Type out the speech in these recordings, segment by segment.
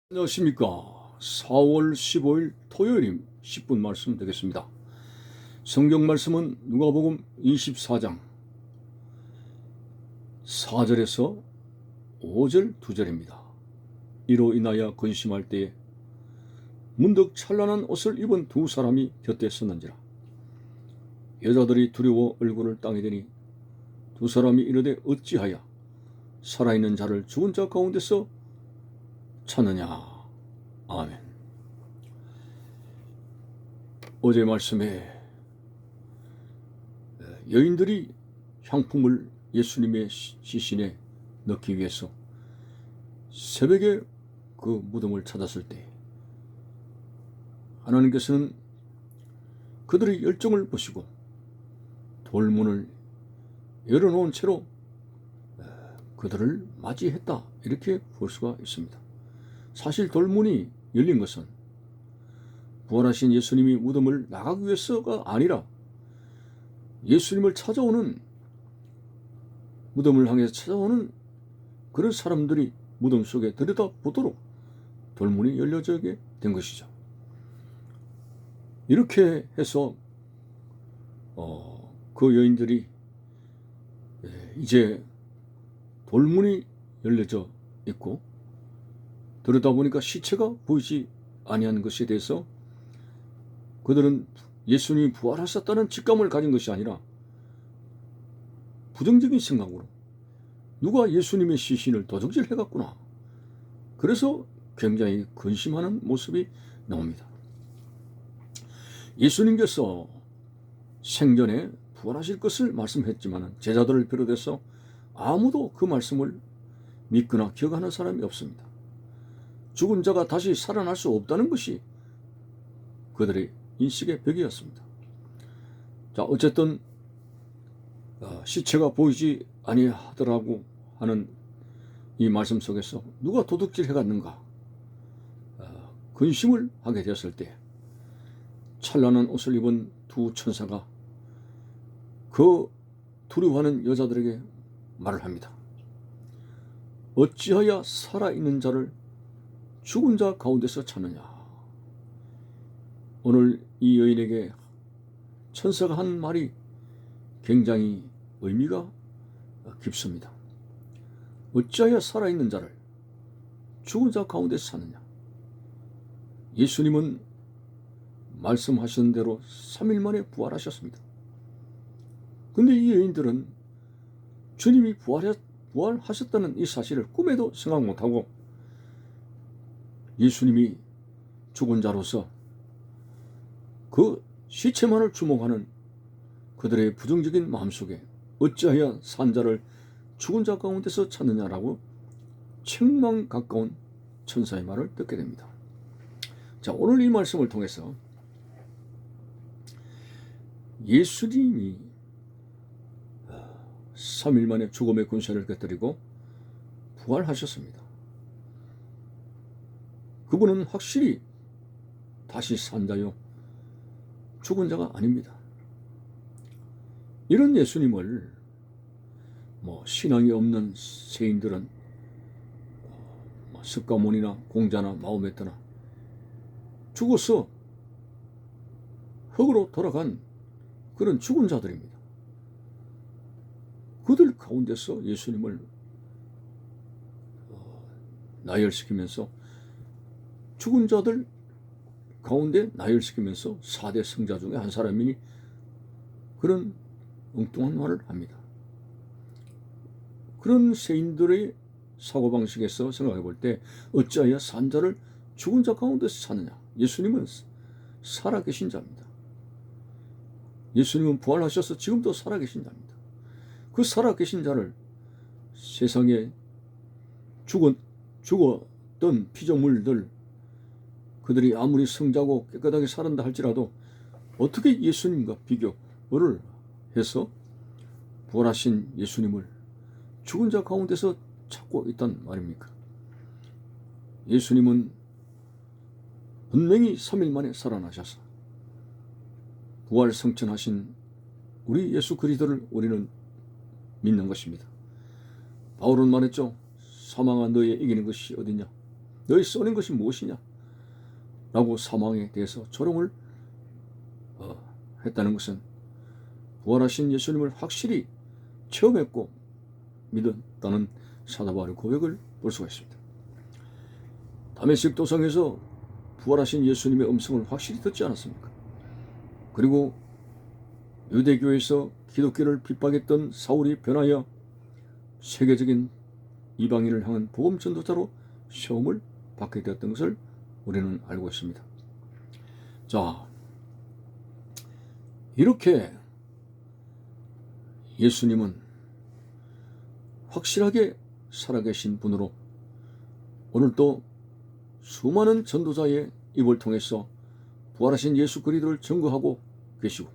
안녕하십니까. 4월 15일 토요일 10분 말씀 되겠습니다. 성경 말씀은 누가복음 24장 4절에서 5절 2절입니다. 이로 인하여 근심할 때에 문득 찬란한 옷을 입은 두 사람이 곁에 섰는지라. 여자들이 두려워 얼굴을 땅에 대니 두 사람이 이르되 어찌하여 살아있는 자를 죽은 자 가운데서 찾느냐. 아멘. 어제 말씀에 여인들이 향품을 예수님의 시신에 넣기 위해서 새벽에 그 무덤을 찾았을 때 하나님께서는 그들의 열정을 보시고 돌문을 열어놓은 채로 그들을 맞이했다, 이렇게 볼 수가 있습니다. 사실 돌문이 열린 것은 부활하신 예수님이 무덤을 나가기 위해서가 아니라 예수님을 찾아오는, 무덤을 향해서 찾아오는 그런 사람들이 무덤 속에 들여다보도록 돌문이 열려지게 된 것이죠. 이렇게 해서 그 여인들이 이제 돌문이 열려져 있고 들여다보니까 시체가 보이지 아니한 것에 대해서 그들은 예수님이 부활하셨다는 직감을 가진 것이 아니라 부정적인 생각으로 누가 예수님의 시신을 도적질해갔구나, 그래서 굉장히 근심하는 모습이 나옵니다. 예수님께서 생전에 부활하실 것을 말씀했지만 제자들을 비롯해서 아무도 그 말씀을 믿거나 기억하는 사람이 없습니다. 죽은 자가 다시 살아날 수 없다는 것이 그들의 인식의 벽이었습니다. 자, 어쨌든 시체가 보이지 아니하더라고 하는 이 말씀 속에서 누가 도둑질 해갔는가 근심을 하게 되었을 때 찬란한 옷을 입은 두 천사가 그 두려워하는 여자들에게 말을 합니다. 어찌하여 살아있는 자를 죽은 자 가운데서 찾느냐. 오늘 이 여인에게 천사가 한 말이 굉장히 의미가 깊습니다. 어찌하여 살아있는 자를 죽은 자 가운데서 찾느냐. 예수님은 말씀하신 대로 3일 만에 부활하셨습니다. 근데 이 여인들은 주님이 부활하셨다는 이 사실을 꿈에도 생각 못하고 예수님이 죽은 자로서 그 시체만을 주목하는 그들의 부정적인 마음속에 어찌하여 산 자를 죽은 자 가운데서 찾느냐라고 책망 가까운 천사의 말을 듣게 됩니다. 자, 오늘 이 말씀을 통해서 예수님이 3일 만에 죽음의 군세를 깨뜨리고 부활하셨습니다. 그분은 확실히 다시 산 자요 죽은 자가 아닙니다. 이런 예수님을 신앙이 없는 세인들은 석가모니나 공자나 마호메트나 죽어서 흙으로 돌아간 그런 죽은 자들입니다. 그들 가운데서 예수님을 나열시키면서 죽은 자들 가운데 나열시키면서 4대 성자 중에 한 사람이니 그런 엉뚱한 말을 합니다. 그런 세인들의 사고방식에서 생각해 볼 때 어찌하여 산 자를 죽은 자 가운데서 찾느냐. 예수님은 살아계신 자입니다. 예수님은 부활하셔서 지금도 살아계신 자입니다. 그 살아계신 자를 세상에 죽었던 피조물들, 그들이 아무리 성자고 깨끗하게 살았다 할지라도 어떻게 예수님과 비교를 해서 부활하신 예수님을 죽은 자 가운데서 찾고 있단 말입니까? 예수님은 분명히 3일 만에 살아나셔서 부활 성천하신 우리 예수 그리스도를 우리는 믿는 것입니다. 바울은 말했죠. 사망아 너의 이기는 것이 어디냐. 너희 써낸 것이 무엇이냐? 라고 사망에 대해서 조롱을 했다는 것은 부활하신 예수님을 확실히 체험했고 믿었다는 사도 바울의 고백을 볼 수가 있습니다. 다메섹 도상에서 부활하신 예수님의 음성을 확실히 듣지 않았습니까? 그리고 유대교에서 기독교를 핍박했던 사울이 변하여 세계적인 이방인을 향한 복음 전도자로 시험을 받게 되었던 것을 우리는 알고 있습니다. 자, 이렇게 예수님은 확실하게 살아계신 분으로 오늘도 수많은 전도자의 입을 통해서 부활하신 예수 그리스도를 증거하고 계시고,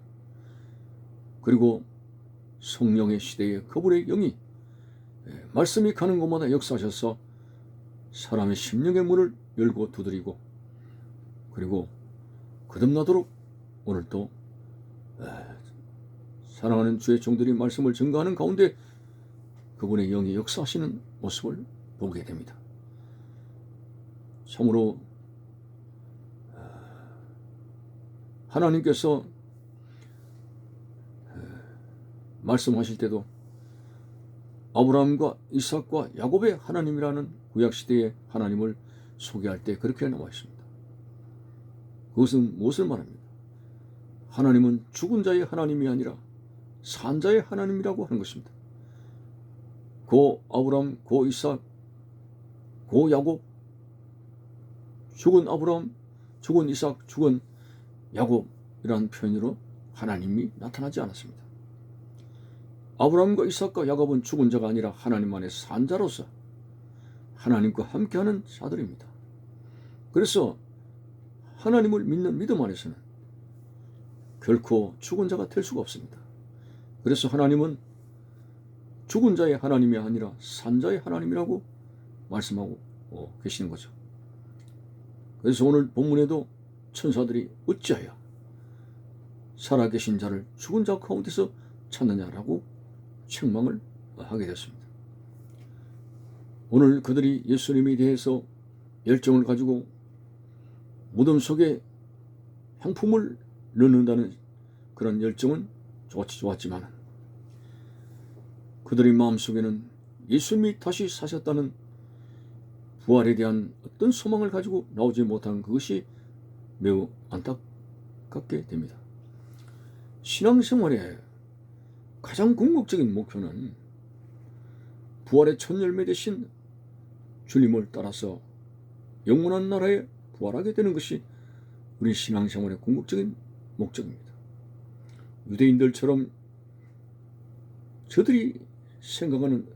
그리고 성령의 시대에 그분의 영이 말씀이 가는 곳마다 역사하셔서 사람의 심령의 문을 열고 두드리고, 그리고 거듭나도록 오늘도 사랑하는 주의 종들이 말씀을 증거하는 가운데 그분의 영이 역사하시는 모습을 보게 됩니다. 참으로 하나님께서 말씀하실 때도 아브라함과 이삭과 야곱의 하나님이라는 구약시대의 하나님을 소개할 때 그렇게 나와 있습니다. 그것은 무엇을 말합니까? 하나님은 죽은 자의 하나님이 아니라 산 자의 하나님이라고 하는 것입니다. 고 아브라함, 고 이삭, 고 야곱, 죽은 아브라함, 죽은 이삭, 죽은 야곱이라는 표현으로 하나님이 나타나지 않았습니다. 아브라함과 이삭과 야곱은 죽은 자가 아니라 하나님만의 산 자로서 하나님과 함께하는 자들입니다. 그래서 하나님을 믿는 믿음 안에서는 결코 죽은 자가 될 수가 없습니다. 그래서 하나님은 죽은 자의 하나님이 아니라 산 자의 하나님이라고 말씀하고 계시는 거죠. 그래서 오늘 본문에도 천사들이 어찌하여 살아계신 자를 죽은 자 가운데서 찾느냐라고 책망을 하게 됐습니다. 오늘 그들이 예수님에 대해서 열정을 가지고 무덤 속에 향품을 넣는다는 그런 열정은 좋았지만 그들의 마음속에는 예수님이 다시 사셨다는 부활에 대한 어떤 소망을 가지고 나오지 못한 그것이 매우 안타깝게 됩니다. 신앙생활의 가장 궁극적인 목표는 부활의 첫 열매 되신 주님을 따라서 영원한 나라에 부활하게 되는 것이 우리 신앙생활의 궁극적인 목적입니다. 유대인들처럼 저들이 생각하는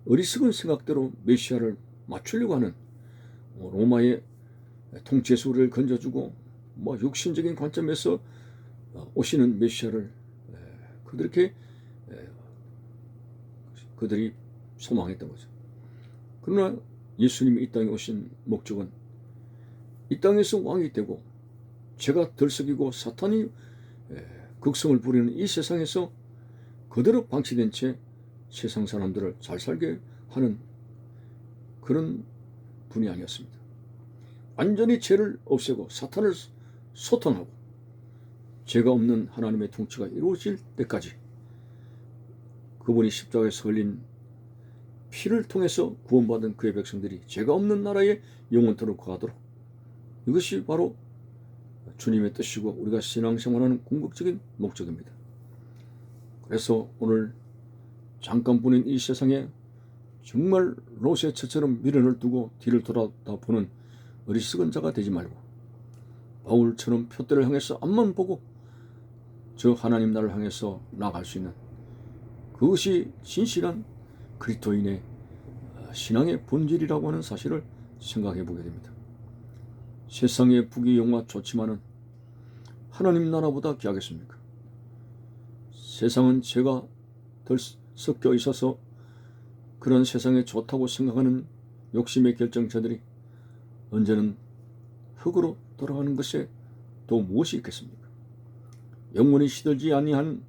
어리석은 생각대로 메시아를 맞추려고 하는 로마의 통치소를 건져주고 육신적인 관점에서 오시는 메시아를 그들이 소망했던 거죠. 그러나 예수님이 이 땅에 오신 목적은 이 땅에서 왕이 되고 죄가 들썩이고 사탄이 극성을 부리는 이 세상에서 그대로 방치된 채 세상 사람들을 잘 살게 하는 그런 분이 아니었습니다. 완전히 죄를 없애고 사탄을 소탕하고 죄가 없는 하나님의 통치가 이루어질 때까지 그분이 십자가에서 흘린 피를 통해서 구원받은 그의 백성들이 죄가 없는 나라에 영원토록 거하도록, 이것이 바로 주님의 뜻이고 우리가 신앙생활하는 궁극적인 목적입니다. 그래서 오늘 잠깐뿐인 이 세상에 정말 롯의처처럼 미련을 두고 뒤를 돌아다보는 어리석은 자가 되지 말고 바울처럼 표대를 향해서 앞만 보고 저 하나님 나라를 향해서 나아갈 수 있는, 그것이 진실한 그리스도인의 신앙의 본질이라고 하는 사실을 생각해 보게 됩니다. 세상의 부귀 영화 좋지만은 하나님 나라보다 귀하겠습니까? 세상은 죄가 덜 섞여 있어서 그런 세상에 좋다고 생각하는 욕심의 결정자들이 언제는 흙으로 돌아가는 것에 또 무엇이 있겠습니까? 영원히 시들지 아니한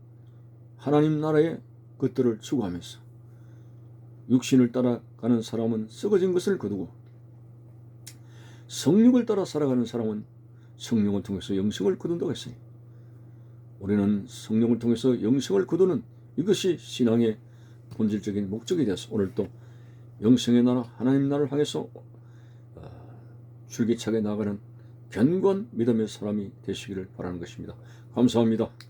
하나님 나라의 것들을 추구하면서 육신을 따라가는 사람은 썩어진 것을 거두고 성령을 따라 살아가는 사람은 성령을 통해서 영생을 거둔다고 했으니 우리는 성령을 통해서 영생을 거두는 이것이 신앙의 본질적인 목적이 되어서 오늘도 영생의 나라 하나님 나라를 향해서 줄기차게 나가는 견고한 믿음의 사람이 되시기를 바라는 것입니다. 감사합니다.